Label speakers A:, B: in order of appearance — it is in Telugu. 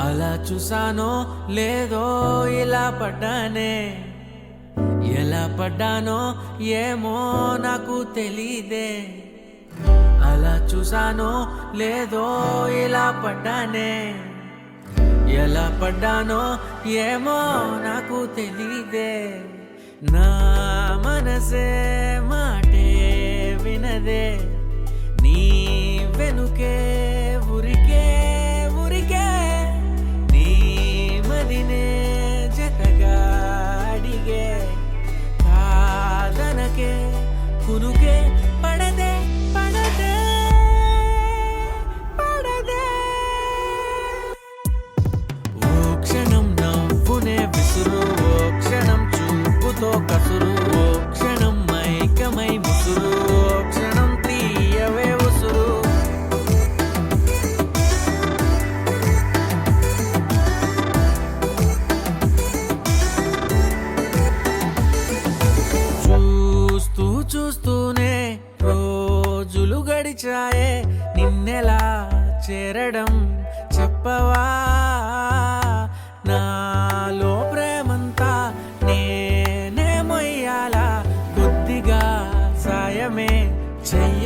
A: అలా చూసానో లేదో ఇలా పడ్డానే, ఎలా పడ్డానో ఏమో నాకు తెలీదే. అలా చూసానో లేదో ఇలా పడ్డానే, ఎలా పడ్డానో ఏమో నాకు తెలీదే. నా మనసే మాటే వినదే, నీ వెనుకే ఉరికే ఉరికే, నీ మదినే జతగా అడిగే. కాదనకే కునుకే పడదే పడదే పడదే. ఓ క్షణం నవ్వునే విసురు, ఓ క్షణం చూపుతో కసురు, ఓ క్షణం మైకమై ముసురు, ఓ క్షణం తీయవే ఉసురు. చూస్తూ చూస్తూనే రోజులు గడిచాయే, నిన్నెలా చేరడం చెప్పవా. నాలో ప్రేమంతా నేనే మొయ్యాలా, కొద్దిగా సాయమే చెయ్యి.